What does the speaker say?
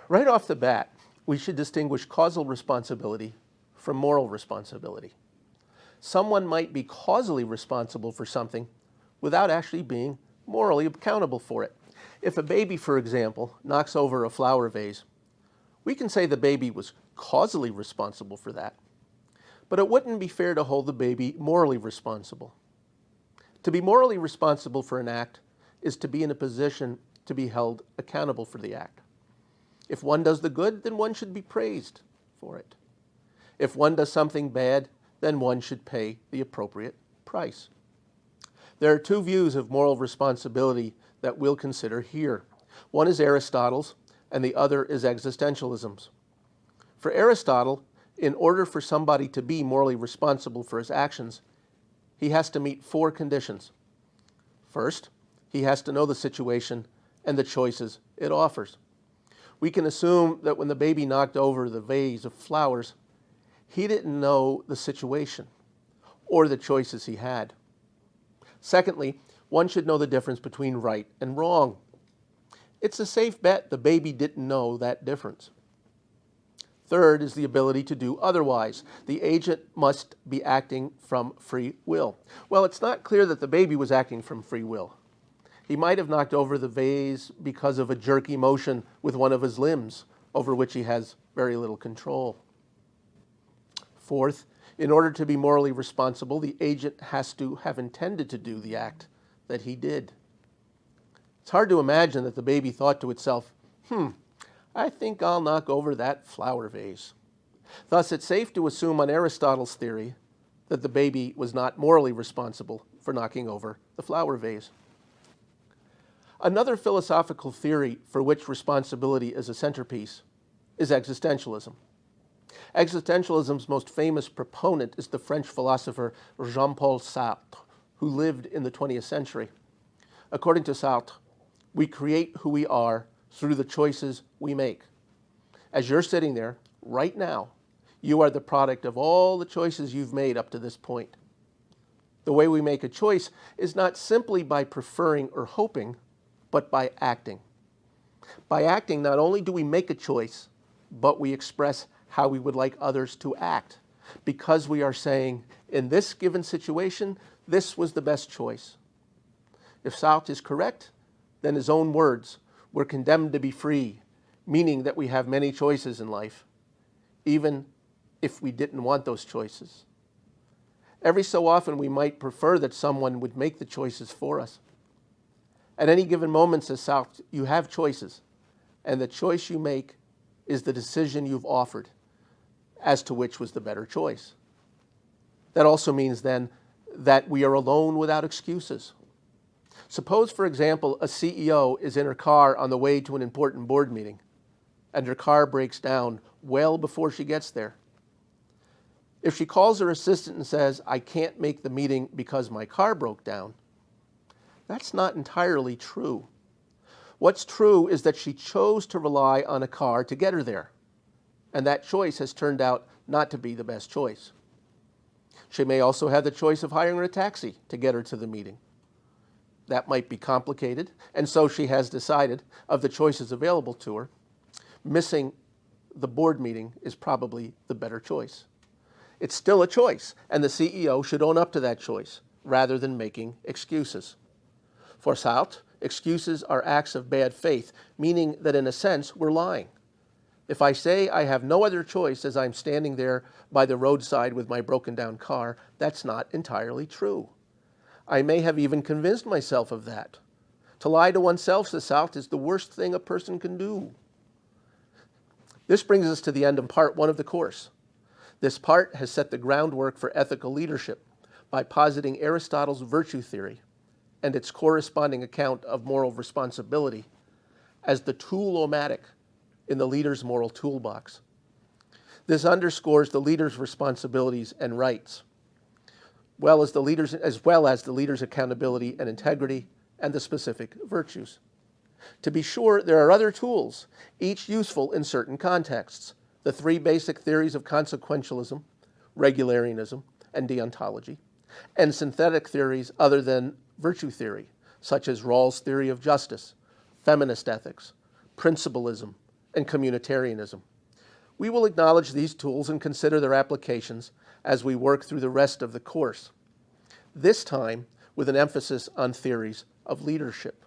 Right off the bat, we should distinguish causal responsibility from moral responsibility. Someone might be causally responsible for something without actually being morally accountable for it. If a baby, for example, knocks over a flower vase, we can say the baby was causally responsible for that. But it wouldn't be fair to hold the baby morally responsible. To be morally responsible for an act is to be in a position to be held accountable for the act. If one does the good, then one should be praised for it. If one does something bad, then one should pay the appropriate price. There are two views of moral responsibility that we'll consider here. One is Aristotle's, and the other is existentialism's. For Aristotle, in order for somebody to be morally responsible for his actions, he has to meet four conditions. First, he has to know the situation and the choices it offers. We can assume that when the baby knocked over the vase of flowers, he didn't know the situation or the choices he had. Secondly, one should know the difference between right and wrong. It's a safe bet the baby didn't know that difference. Third is the ability to do otherwise. The agent must be acting from free will. Well, it's not clear that the baby was acting from free will. He might have knocked over the vase because of a jerky motion with one of his limbs, over which he has very little control. Fourth, in order to be morally responsible, the agent has to have intended to do the act that he did. It's hard to imagine that the baby thought to itself, I think I'll knock over that flower vase. Thus, it's safe to assume on Aristotle's theory that the baby was not morally responsible for knocking over the flower vase. Another philosophical theory for which responsibility is a centerpiece is existentialism. Existentialism's most famous proponent is the French philosopher Jean-Paul Sartre, who lived in the 20th century. According to Sartre, we create who we are through the choices we make. As you're sitting there right now, you are the product of all the choices you've made up to this point. The way we make a choice is not simply by preferring or hoping, but by acting. By acting, not only do we make a choice, but we express how we would like others to act, because we are saying, in this given situation, this was the best choice. If Sartre is correct, then his own words, we're condemned to be free, meaning that we have many choices in life, even if we didn't want those choices. Every so often, we might prefer that someone would make the choices for us. At any given moment, says Sartre, you have choices, and the choice you make is the decision you've offered as to which was the better choice. That also means then that we are alone without excuses. Suppose, for example, a CEO is in her car on the way to an important board meeting, and her car breaks down well before she gets there. If she calls her assistant and says, I can't make the meeting because my car broke down, that's not entirely true. What's true is that she chose to rely on a car to get her there, and that choice has turned out not to be the best choice. She may also have the choice of hiring a taxi to get her to the meeting. That might be complicated, and so she has decided, of the choices available to her, missing the board meeting is probably the better choice. It's still a choice, and the CEO should own up to that choice, rather than making excuses. For Sartre, excuses are acts of bad faith, meaning that in a sense we're lying. If I say I have no other choice as I'm standing there by the roadside with my broken down car, that's not entirely true. I may have even convinced myself of that. To lie to oneself, says Sartre, is the worst thing a person can do. This brings us to the end of part one of the course. This part has set the groundwork for ethical leadership by positing Aristotle's virtue theory and its corresponding account of moral responsibility as the tool-o-matic in the leader's moral toolbox. This underscores the leader's responsibilities and rights, as well as the leader's accountability and integrity and the specific virtues. To be sure, there are other tools, each useful in certain contexts. The three basic theories of consequentialism, regularianism, and deontology, and synthetic theories other than virtue theory, such as Rawls' theory of justice, feminist ethics, principalism, and communitarianism. We will acknowledge these tools and consider their applications as we work through the rest of the course, this time with an emphasis on theories of leadership.